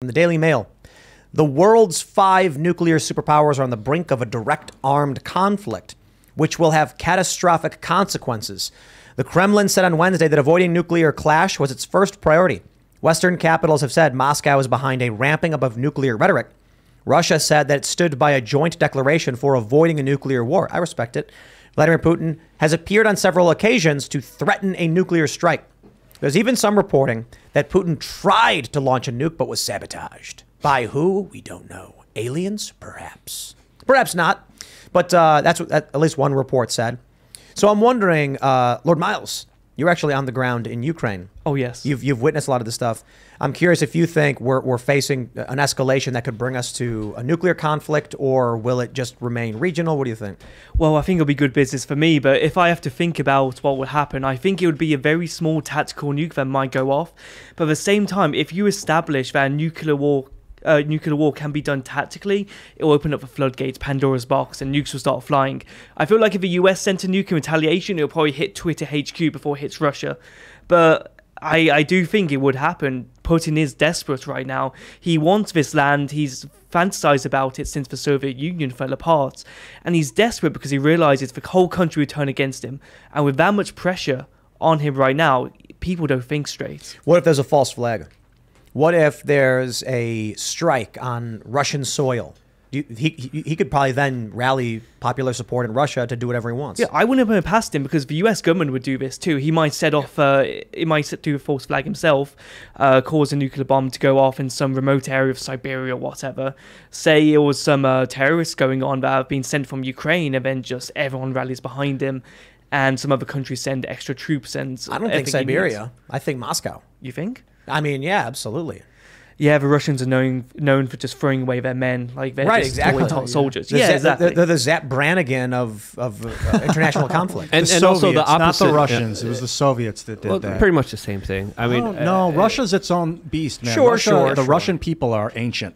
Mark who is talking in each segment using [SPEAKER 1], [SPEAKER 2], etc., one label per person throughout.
[SPEAKER 1] From the Daily Mail. The world's 5 nuclear superpowers are on the brink of a direct armed conflict, which will have catastrophic consequences. The Kremlin said on Wednesday that avoiding nuclear clash was its first priority. Western capitals have said Moscow is behind a ramping up of nuclear rhetoric. Russia said that it stood by a joint declaration for avoiding a nuclear war. I respect it. Vladimir Putin has appeared on several occasions to threaten a nuclear strike. There's even some reporting that Putin tried to launch a nuke but was sabotaged. By who? We don't know. Aliens? Perhaps. Perhaps not. But that's what at least one report said. So I'm wondering, Lord Miles, you're actually on the ground in Ukraine.
[SPEAKER 2] Oh, yes.
[SPEAKER 1] You've witnessed a lot of this stuff. I'm curious if you think we're facing an escalation that could bring us to a nuclear conflict, or will it just remain regional? What do you think?
[SPEAKER 2] Well, I think it'll be good business for me, but if I have to think about what would happen, I think it would be a very small tactical nuke that might go off. But at the same time, if you establish that a nuclear war can be done tactically, it will open up the floodgates, Pandora's box, and nukes will start flying. I feel like if the US sent a nuke in retaliation, it'll probably hit Twitter HQ before it hits Russia. But I do think it would happen. Putin is desperate right now. He wants this land. He's fantasized about it since the Soviet Union fell apart. And he's desperate because he realizes the whole country would turn against him. And with that much pressure on him right now, people don't think straight.
[SPEAKER 1] What if there's a false flag? What if there's a strike on Russian soil? He could probably then rally popular support in Russia to do whatever he wants.
[SPEAKER 2] Yeah, I wouldn't have put it past him because the US government would do this too. He might set off, he might do a false flag himself, cause a nuclear bomb to go off in some remote area of Siberia or whatever. Say it was some terrorists going on that have been sent from Ukraine, and then just everyone rallies behind him, and some other countries send extra troops. And
[SPEAKER 1] I don't think Siberia. I think Moscow.
[SPEAKER 2] You think?
[SPEAKER 1] I mean, yeah, absolutely.
[SPEAKER 2] Yeah, the Russians are known for just throwing away their men, like they're
[SPEAKER 1] right,
[SPEAKER 2] just
[SPEAKER 1] exactly.
[SPEAKER 2] soldiers.
[SPEAKER 1] Exactly. They're the Zap Brannigan of international conflict.
[SPEAKER 3] and
[SPEAKER 4] Soviets,
[SPEAKER 3] also the opposite,
[SPEAKER 4] not the Russians. It was the Soviets that did that.
[SPEAKER 3] Pretty much the same thing. I mean,
[SPEAKER 4] no, Russia's its own beast, man. The Russian people are ancient.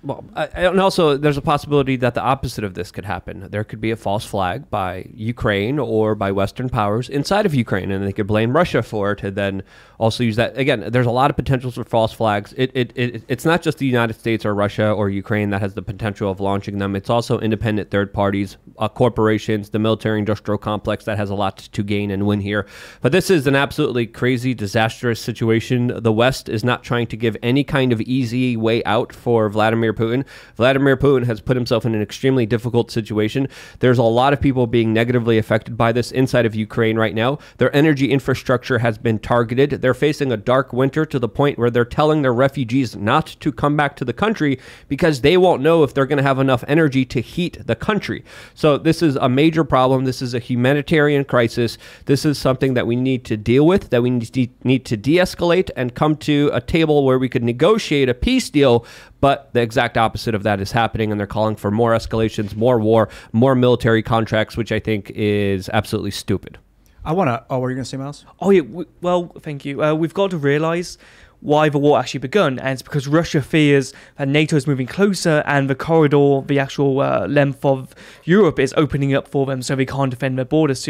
[SPEAKER 3] Well, and also there's a possibility that the opposite of this could happen. There could be a false flag by Ukraine or by Western powers inside of Ukraine, and they could blame Russia for it, and then also use that. Again, there's a lot of potentials for false flags. It's not just the United States or Russia or Ukraine that has the potential of launching them. It's also independent third parties, corporations, the military-industrial complex that has a lot to gain and win here. But this is an absolutely crazy, disastrous situation. The West is not trying to give any kind of easy way out for Vladimir Putin. Vladimir Putin has put himself in an extremely difficult situation. There's a lot of people being negatively affected by this inside of Ukraine right now. Their energy infrastructure has been targeted. They're facing a dark winter to the point where they're telling their refugees not to come back to the country because they won't know if they're going to have enough energy to heat the country. So this is a major problem. This is a humanitarian crisis. This is something that we need to deal with, that we need to de-escalate and come to a table where we could negotiate a peace deal. But the exact opposite of that is happening, and they're calling for more escalations, more war, more military contracts, which I think is absolutely stupid.
[SPEAKER 4] I want to... Oh, what were you going to say, Miles?
[SPEAKER 2] Oh, yeah. Well, thank you. We've got to realize why the war actually begun, and it's because Russia fears that NATO is moving closer and the corridor, the actual length of Europe is opening up for them so they can't defend their borders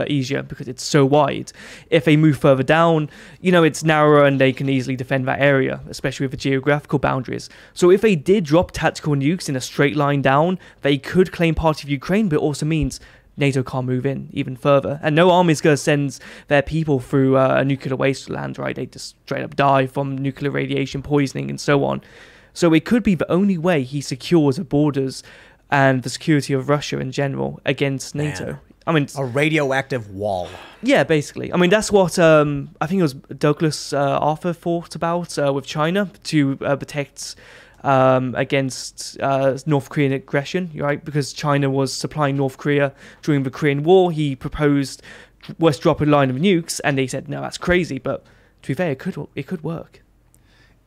[SPEAKER 2] easier because it's so wide. If they move further down, it's narrower and they can easily defend that area, especially with the geographical boundaries. So if they did drop tactical nukes in a straight line down, they could claim part of Ukraine, but it also means NATO can't move in even further. And no army is going to send their people through a nuclear wasteland, right? They just straight up die from nuclear radiation poisoning and so on. So it could be the only way he secures the borders and the security of Russia in general against NATO.
[SPEAKER 1] Man.
[SPEAKER 2] I mean,
[SPEAKER 1] a radioactive wall.
[SPEAKER 2] Yeah, basically. I mean, that's what I think it was Douglas Arthur thought about with China to protect against North Korean aggression, right? Because China was supplying North Korea during the Korean War. He proposed West drop a line of nukes, and they said, no, that's crazy. But to be fair, it could work.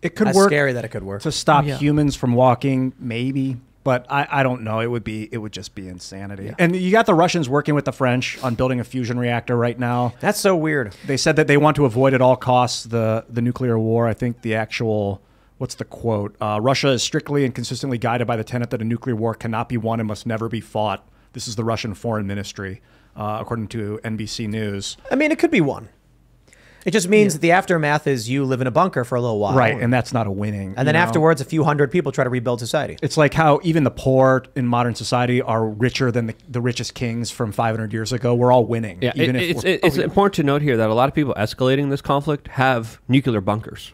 [SPEAKER 4] It could
[SPEAKER 1] That's
[SPEAKER 4] work.
[SPEAKER 1] Scary that it could work
[SPEAKER 4] to stop humans from walking, maybe. But I don't know. It would just be insanity. Yeah. And you got the Russians working with the French on building a fusion reactor right now.
[SPEAKER 1] That's so weird.
[SPEAKER 4] They said that they want to avoid at all costs the nuclear war. I think the actual... What's the quote? Russia is strictly and consistently guided by the tenet that a nuclear war cannot be won and must never be fought. This is the Russian Foreign Ministry, according to NBC News.
[SPEAKER 1] I mean, it could be won. It just means that the aftermath is you live in a bunker for a little while.
[SPEAKER 4] Right, and that's not a winning.
[SPEAKER 1] And then afterwards, a few hundred people try to rebuild society.
[SPEAKER 4] It's like how even the poor in modern society are richer than the richest kings from 500 years ago. We're all winning.
[SPEAKER 3] Yeah, it's important to note here that a lot of people escalating this conflict have nuclear bunkers.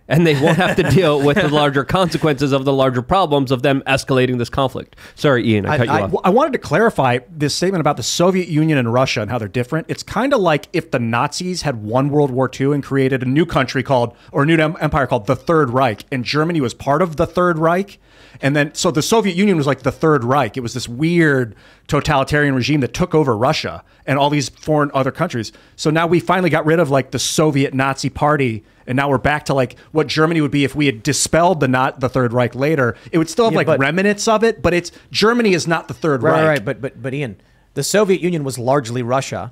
[SPEAKER 3] And they won't have to deal with the larger consequences of the larger problems of them escalating this conflict. Sorry, Ian, I cut you off.
[SPEAKER 4] I wanted to clarify this statement about the Soviet Union and Russia and how they're different. It's kind of like if the Nazis had won World War II and created a new country or a new empire called the Third Reich, and Germany was part of the Third Reich. And then, so the Soviet Union was like the Third Reich. It was this weird totalitarian regime that took over Russia and all these foreign other countries. So now we finally got rid of like the Soviet Nazi party. And now we're back to like what Germany would be if we had dispelled the Third Reich later. It would still have remnants of it, but Germany is not the Third Reich.
[SPEAKER 1] Right. But Ian, the Soviet Union was largely Russia.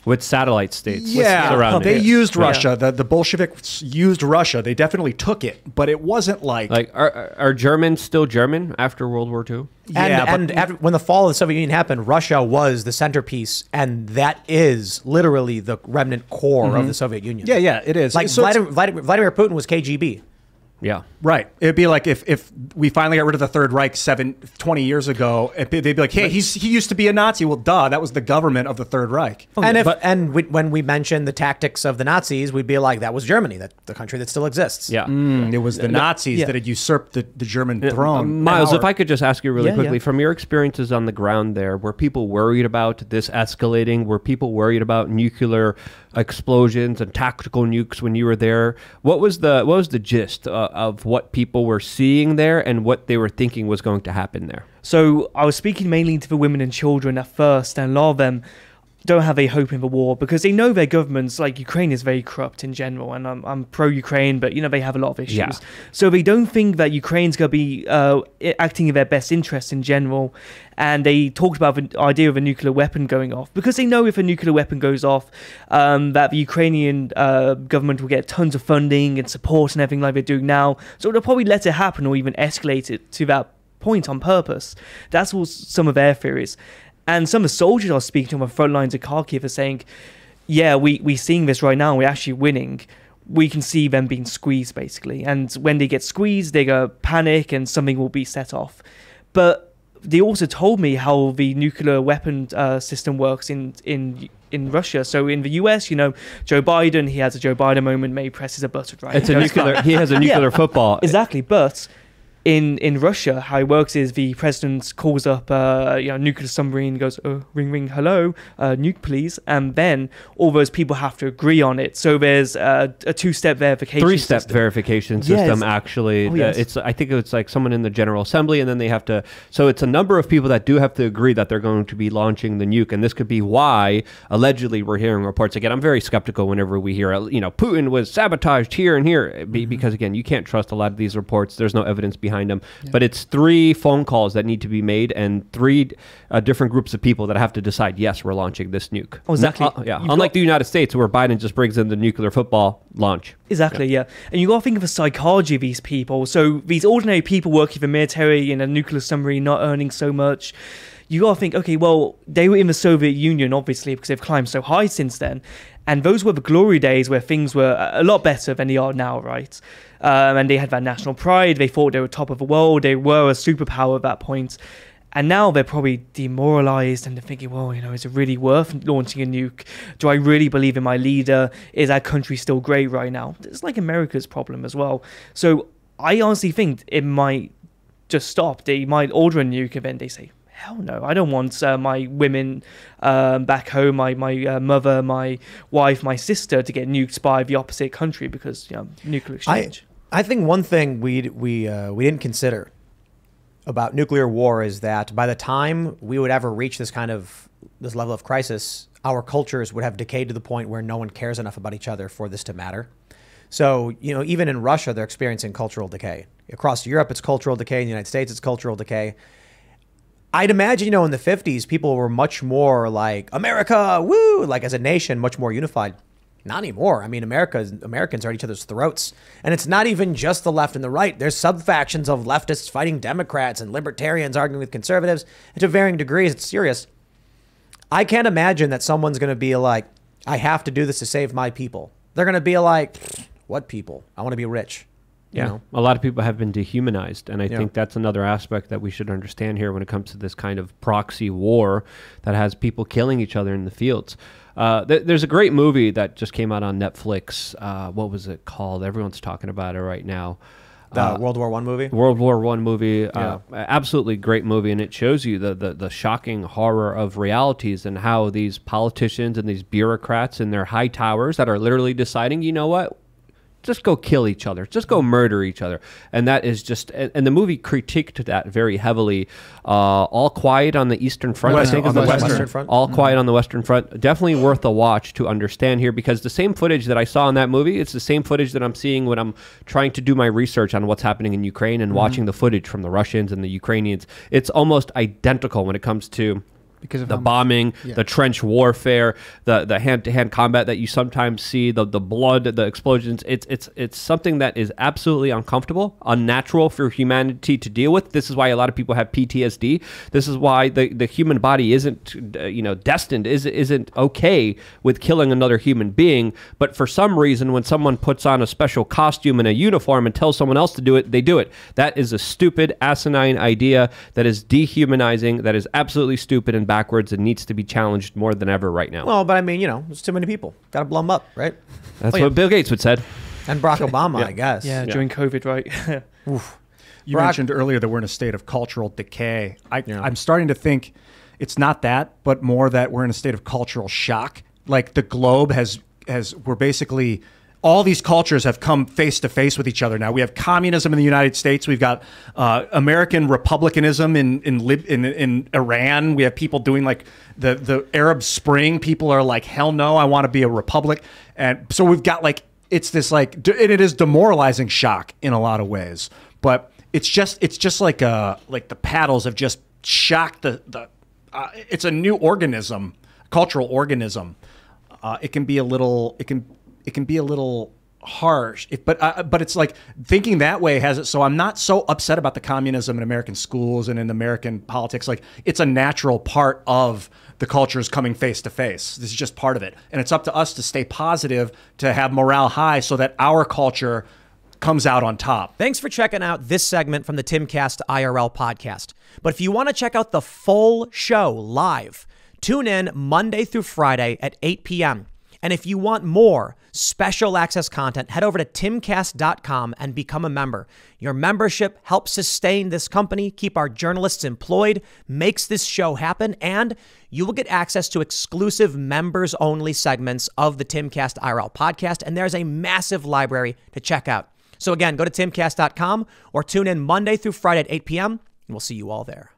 [SPEAKER 3] With satellite states.
[SPEAKER 4] Yeah, they used Russia. The Bolsheviks used Russia. They definitely took it, but it wasn't like...
[SPEAKER 3] Are Germans still German after World War II?
[SPEAKER 1] And after, when the fall of the Soviet Union happened, Russia was the centerpiece, and that is literally the remnant core of the Soviet Union.
[SPEAKER 4] Yeah, it is.
[SPEAKER 1] Like Vladimir Putin was KGB.
[SPEAKER 3] Yeah.
[SPEAKER 4] Right. It'd be like if we finally got rid of the Third Reich 20 years ago, they'd be like, hey, he used to be a Nazi. Well, duh, that was the government of the Third Reich.
[SPEAKER 1] When we mentioned the tactics of the Nazis, we'd be like, that was Germany, the country that still exists.
[SPEAKER 3] Yeah.
[SPEAKER 4] It was the Nazis that had usurped the German throne.
[SPEAKER 3] Miles, if I could just ask you really quickly, from your experiences on the ground there, were people worried about this escalating? Were people worried about nuclear explosions and tactical nukes when you were there? What was the gist of what people were seeing there and what they were thinking was going to happen there?
[SPEAKER 2] So I was speaking mainly to the women and children at first, and a lot of them don't have a hope in the war because they know their governments, like Ukraine, is very corrupt in general, and I'm pro-Ukraine, but they have a lot of issues.
[SPEAKER 3] Yeah.
[SPEAKER 2] So they don't think that Ukraine's going to be acting in their best interest in general, and they talked about the idea of a nuclear weapon going off because they know if a nuclear weapon goes off, that the Ukrainian government will get tons of funding and support and everything like they're doing now, so they'll probably let it happen or even escalate it to that point on purpose. That's what some of their theories. And some of the soldiers I was speaking to on the front lines of Kharkiv are saying, yeah, we're seeing this right now, we're actually winning. We can see them being squeezed, basically. And when they get squeezed, they go panic and something will be set off. But they also told me how the nuclear weapon system works in Russia. So in the US, Joe Biden, he has a Joe Biden moment, maybe presses a button, right?
[SPEAKER 3] He has a nuclear football.
[SPEAKER 2] Exactly, but... In Russia, how it works is the president calls up nuclear submarine, goes, ring, ring, hello, nuke, please. And then all those people have to agree on it. So there's a two-step verification
[SPEAKER 3] Three-step verification system, actually.
[SPEAKER 2] Yes.
[SPEAKER 3] I think it's like someone in the General Assembly, and then they have to... So it's a number of people that do have to agree that they're going to be launching the nuke. And this could be why, allegedly, we're hearing reports. Again, I'm very skeptical whenever we hear, Putin was sabotaged here and here. Because, again, you can't trust a lot of these reports. There's no evidence behind them. Yeah. But it's 3 phone calls that need to be made and 3 different groups of people that have to decide, yes, we're launching this nuke.
[SPEAKER 2] Oh, exactly.
[SPEAKER 3] Unlike the United States, where Biden just brings in the nuclear football launch.
[SPEAKER 2] Exactly, yeah. And you got to think of the psychology of these people. So these ordinary people working for the military in a nuclear submarine, not earning so much. You got to think, okay, well, they were in the Soviet Union, obviously, because they've climbed so high since then. And those were the glory days where things were a lot better than they are now, right? And they had that national pride. They thought they were top of the world. They were a superpower at that point. And now they're probably demoralized and they're thinking, well, is it really worth launching a nuke? Do I really believe in my leader? Is our country still great right now? It's like America's problem as well. So I honestly think it might just stop. They might order a nuke and then they say, hell no, I don't want my women back home, my mother, my wife, my sister to get nuked by the opposite country because nuclear exchange.
[SPEAKER 1] I think one thing we didn't consider about nuclear war is that by the time we would ever reach this level of crisis, our cultures would have decayed to the point where no one cares enough about each other for this to matter. So, even in Russia, they're experiencing cultural decay. Across Europe, it's cultural decay. In the United States, it's cultural decay. I'd imagine, in the 50s, people were much more like, America, woo, like as a nation, much more unified. Not anymore. I mean, Americans are at each other's throats. And it's not even just the left and the right. There's sub-factions of leftists fighting Democrats and libertarians arguing with conservatives. And to varying degrees, it's serious. I can't imagine that someone's going to be like, I have to do this to save my people. They're going to be like, what people? I want to be rich. You know?
[SPEAKER 3] A lot of people have been dehumanized, and I think that's another aspect that we should understand here when it comes to this kind of proxy war that has people killing each other in the fields. There's a great movie that just came out on Netflix. What was it called? Everyone's talking about it right now.
[SPEAKER 1] The World War I movie?
[SPEAKER 3] World War I movie. Absolutely great movie, and it shows you the shocking horror of realities and how these politicians and these bureaucrats in their high towers that are literally deciding, you know what? Just go kill each other. Just go murder each other. And that is just... And the movie critiqued that very heavily. All Quiet on the Eastern Front, I think.
[SPEAKER 1] On the Western Front.
[SPEAKER 3] All Quiet on the Western Front. Definitely worth a watch to understand here, because the same footage that I saw in that movie, it's the same footage that I'm seeing when I'm trying to do my research on what's happening in Ukraine and watching the footage from the Russians and the Ukrainians. It's almost identical when it comes to...
[SPEAKER 4] Because of
[SPEAKER 3] the bombing, the trench warfare, the hand-to-hand combat that you sometimes see, the blood, the explosions. It's something that is absolutely uncomfortable, unnatural for humanity to deal with. This is why a lot of people have PTSD. This is why the human body isn't destined, isn't okay with killing another human being. But for some reason, when someone puts on a special costume and a uniform and tells someone else to do it, they do it. That is a stupid, asinine idea that is dehumanizing, that is absolutely stupid and backwards and needs to be challenged more than ever right now.
[SPEAKER 1] Well, but I mean, there's too many people. Got to blow them up, right?
[SPEAKER 3] That's what Bill Gates would said.
[SPEAKER 1] And Barack Obama, I guess.
[SPEAKER 2] Yeah, during COVID, right?
[SPEAKER 1] Oof.
[SPEAKER 4] You mentioned earlier that we're in a state of cultural decay. I'm starting to think it's not that, but more that we're in a state of cultural shock. Like the globe we're basically... All these cultures have come face to face with each other now. We have communism in the United States. We've got American republicanism in Iran. We have people doing like the Arab Spring. People are like, hell no, I want to be a republic. And so we've got like, it's this like, and it is demoralizing shock in a lot of ways. But it's just like the paddles have just shocked it's a new organism, cultural organism. It can be a little harsh, but it's like thinking that way has it. So I'm not so upset about the communism in American schools and in American politics. Like it's a natural part of the cultures coming face to face. This is just part of it. And it's up to us to stay positive, to have morale high so that our culture comes out on top.
[SPEAKER 1] Thanks for checking out this segment from the Timcast IRL podcast. But if you want to check out the full show live, tune in Monday through Friday at 8 p.m. And if you want more special access content, head over to timcast.com and become a member. Your membership helps sustain this company, keep our journalists employed, makes this show happen, and you will get access to exclusive members-only segments of the Timcast IRL podcast, and there's a massive library to check out. So again, go to timcast.com or tune in Monday through Friday at 8 p.m., and we'll see you all there.